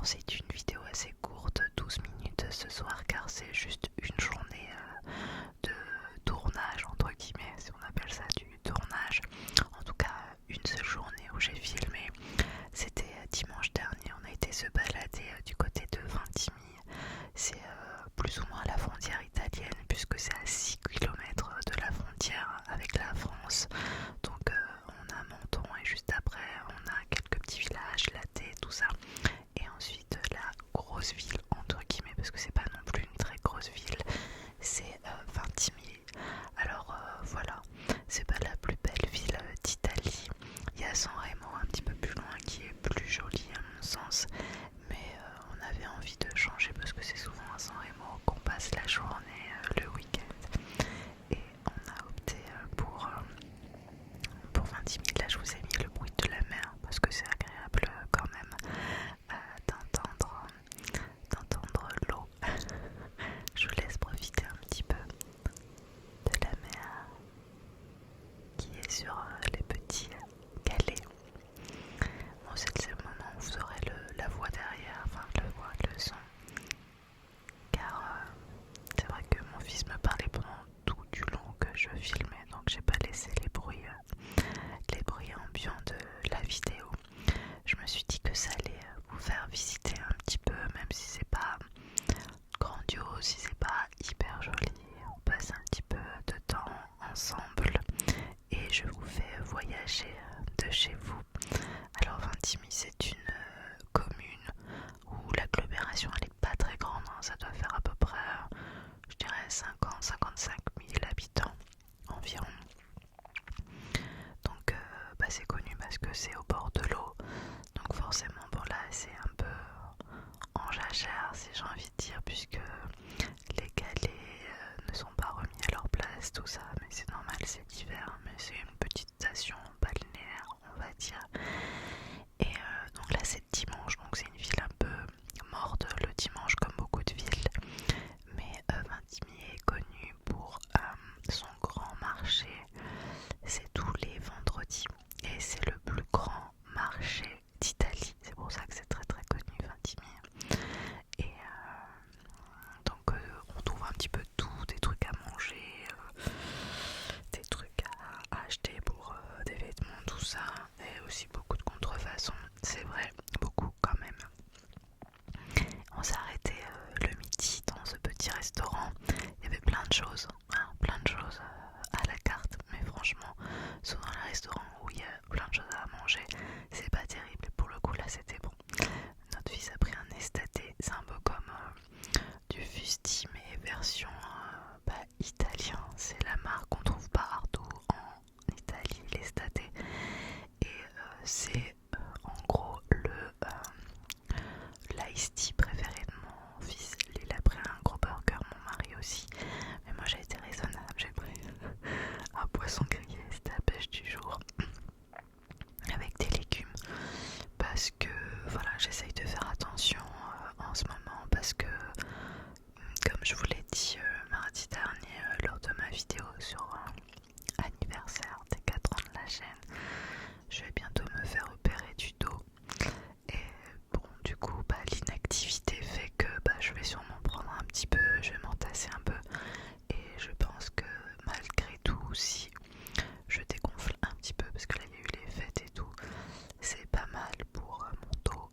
c'est une vidéo assez courte, 12 minutes ce soir, car c'est juste une journée de tournage, entre guillemets, si on appelle ça du tournage. En tout cas, une seule journée où j'ai filmé, c'était dimanche dernier. On a été se balader du côté de Vintimille. C'est plus ou moins à la frontière italienne, puisque c'est à 6 km de la frontière avec la France. Donc on a Menton et juste après on a quelques petits villages, Laté, tout ça. Et ensuite la grosse ville entre guillemets, parce que c'est pas non plus une très grosse ville, c'est Vintimille. Alors voilà, c'est pas la plus belle ville d'Italie. Il y a San Remo un petit peu plus loin qui est plus jolie à mon sens, mais on avait envie de changer parce que c'est souvent à San Remo qu'on passe la journée, le week-end, et on a opté pour 20 000. Là je vous ai mis le bruit de la mer parce que c'est agréable quand même d'entendre l'eau. Je vous laisse profiter un petit peu de la mer qui est sur les petits galets. Bon, c'est le moment où vous aurez la voix derrière, enfin le son, car c'est vrai que mon fils me parlait pendant tout du long que je filmais, donc j'ai pas laissé les bruits ambiants de la vidéo. Je me suis dit que ça allait vous faire visiter un petit peu, même si c'est pas grandiose, si c'est pas hyper joli. On passe un petit peu de temps ensemble et je vous fais voyager de chez vous. Alors Vintimille, c'est une commune où l'agglomération elle est pas très grande, hein. Ça doit faire à peu près, je dirais 50-55 000 habitants environ. Donc c'est connu parce que c'est au bord de l'eau, donc forcément bon là c'est un peu en jachère si j'ai envie de dire, puisque les galets ne sont pas remis à leur place, tout ça, mais c'est normal, c'est l'hiver, mais c'est une petite station balnéaire on va dire. Et donc là c'est dimanche, donc c'est une ville un peu morte le dimanche comme beaucoup de villes, mais Vintimille est connue pour son grand marché. C'est tous les vendredis et c'est le plus grand marché d'Italie, c'est pour ça que c'est très très connu Vintimille. Et donc on trouve un petit peu tout, des trucs à manger, des trucs à acheter pour des vêtements, tout ça, et aussi beaucoup de contrefaçons, c'est vrai, beaucoup quand même. On s'est arrêté le midi dans ce petit restaurant, il y avait plein de choses, hein, plein de choses à la carte, mais franchement, souvent les restaurants où il y a plein de choses à manger, c'est pas terrible, et pour le coup là c'était bon. Notre fils a pris un estaté, c'est un peu comme du fusti mais version italien, c'est la marque qu'on trouve partout en Italie, l'estate, et c'est en gros l'ice tea préféré de mon fils. Il a pris un gros burger, mon mari aussi, mais moi j'ai été raisonnable, j'ai pris un poisson grillé, c'était la pêche du jour avec des légumes, parce que voilà, j'essaye de faire attention en ce moment, parce que comme je vous l'ai dit mardi dernier lors de ma vidéo sur anniversaire des 4 ans de la chaîne, je vais bientôt me faire opérer du dos. Et bon, du coup, l'inactivité fait que je vais sûrement prendre un petit peu, je vais m'entasser un peu. Et je pense que malgré tout, si je dégonfle un petit peu, parce que là il y a eu les fêtes et tout, c'est pas mal pour mon dos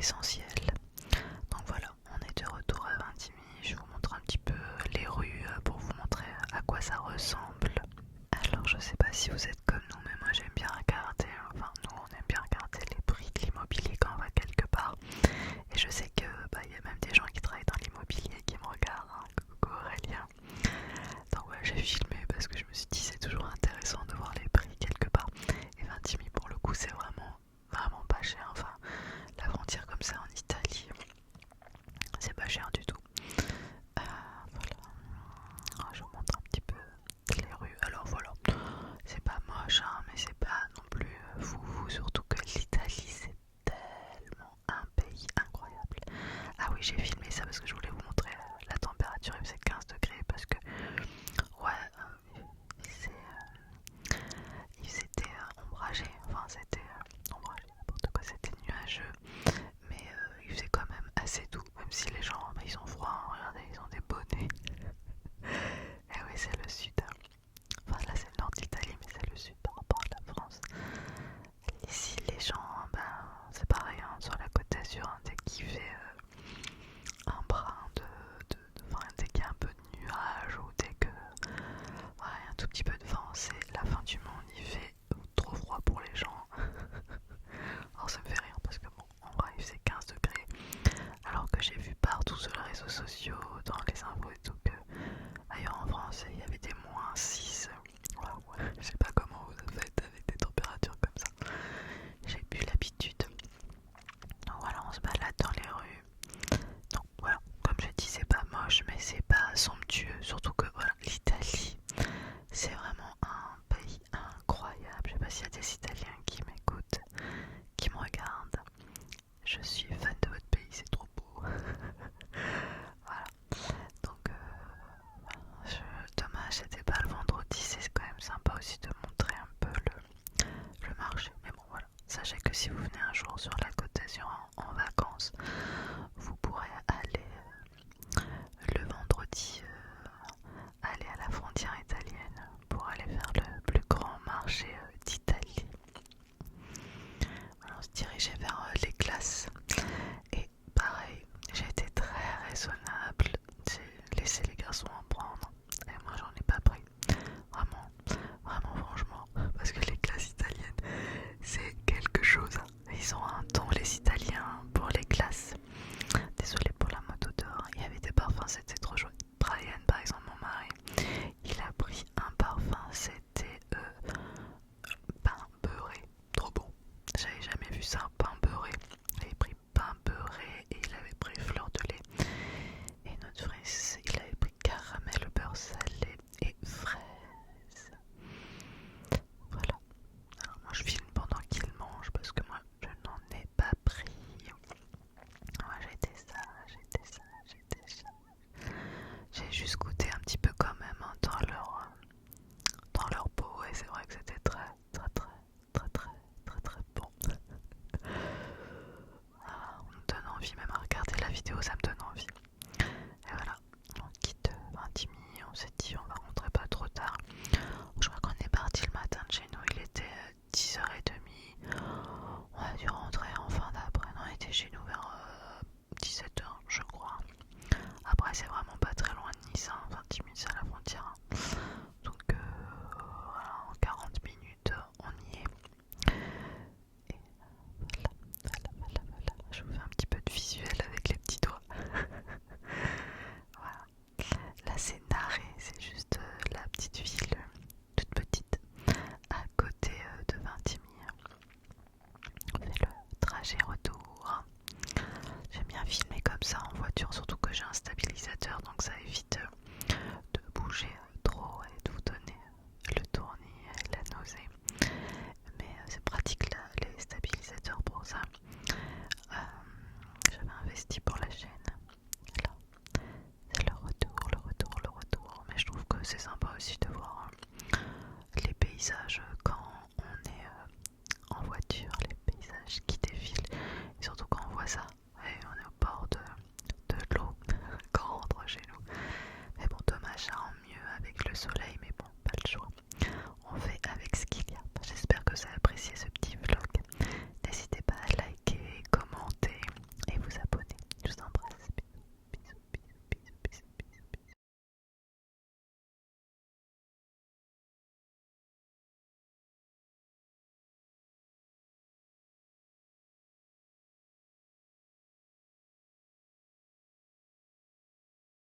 l'essentiel. Donc voilà, on est de retour à Vintimille. Je vous montre un petit peu les rues pour vous montrer à quoi ça ressemble. Alors je sais pas si vous êtes comme nous, mais moi j'aime bien regarder, enfin nous on aime bien regarder les prix de l'immobilier quand on va quelque part. Et je sais que y a même des gens qui travaillent dans l'immobilier qui me regardent, hein. Coucou Aurélien. Donc voilà, j'ai filmé parce que je me suis dit c'est toujours intéressant de voir les prix quelque part. Et Vintimille pour le coup c'est vraiment pas cher. Enfin la frontière comme ça en Italie, c'est pas cher du tout. Voilà. Je vous montre un petit peu les rues. Alors voilà, c'est pas moche hein, mais c'est pas non plus fou, surtout que l'Italie c'est tellement un pays incroyable. Ah oui, j'ai filmé ça parce que je voulais vous montrer la température, il faisait 15 degrés parce que ouais, c'était ombragé, enfin c'était ombragé, n'importe quoi, c'était nuageux, mais il faisait quand même assez doux, même si les gens ils ont froid, hein, regardez, ils ont des bonnets. Et oui, c'est le sud, enfin là c'est le nord d'Italie, mais c'est le sud par rapport à la France. Ici les gens, c'est pareil, hein, sur la Côte d'Azur, hein, dès qu'il fait un brin enfin, dès qu'il y a un peu de nuages ou dès que il y a un tout petit peu de vent, c'est la fin du monde, il fait trop froid pour les gens. Alors ça me fait rire parce que bon, en vrai il faisait 15 degrés, alors que j'ai vu partout sur les réseaux sociaux, dans les infos et tout, que ailleurs en France il y avait des -6. Ouais, je sais pas comment vous faites avec des températures comme ça, j'ai plus l'habitude. Donc voilà, on se balade dans les rues. Donc voilà, comme je dis, c'est pas moche, mais c'est pas somptueux. Surtout que voilà, l'Italie, c'est vraiment un pays incroyable. Je sais pas s'il y a des Italiens qui m'écoutent, qui me regardent. Je suis fan de votre pays, c'est trop beau. Voilà. Donc, dommage, c'était pas le vendredi. C'est quand même sympa aussi de montrer un peu le marché. Mais bon, voilà. Sachez que si vous venez un jour sur la Côte d'Azur en vacances, vous pourrez aller le vendredi aller à la frontière italienne pour aller faire le plus grand marché d'Italie. Alors, on se dirigeait vers les glaces et pareil, j'ai été très raisonnable, j'ai laissé les garçons en prendre et moi j'en ai pas pris. Vraiment, vraiment franchement, parce que les glaces italiennes c'est quelque chose. Ils ont un don les Italiens pour les glaces. Désolée pour la moto dehors, il y avait des parfums, c'était trop chouette. Brian par exemple, mon mari, il a pris un parfum, c'était pain beurré, trop bon. J'avais jamais vu ça, pain beurré. Il avait pris pain beurré et il avait pris fleur de lait. Et notre frère, il avait pris caramel, beurre salé et fraise. Voilà. Alors moi je filme pendant qu'il mange parce que moi je n'en ai pas pris. Moi j'étais sage. J'ai juste goûté un petit peu quand même hein, dans leur peau et c'est vrai que c'était très bon. Ah, on me donne envie, même à regarder la vidéo ça me donne envie. Et voilà, on quitte Vintimille, on s'est dit on va rentrer pas trop tard. Je crois qu'on est parti le matin de chez nous, il était 10h30. On a dû rentrer en fin d'après, on était chez nous vers 17h je crois. Après c'est vraiment pas très loin de Nice, hein. 20 minutes c'est à la frontière. Donc voilà, en 40 minutes on y est. Et voilà. Je vous fais un petit peu de visuel avec les petits doigts. Voilà. Là c'est Naré, c'est juste la petite ville toute petite à côté de Vintimille. On fait le trajet retour. J'aime bien filmer comme ça en voiture, surtout que j'ai installé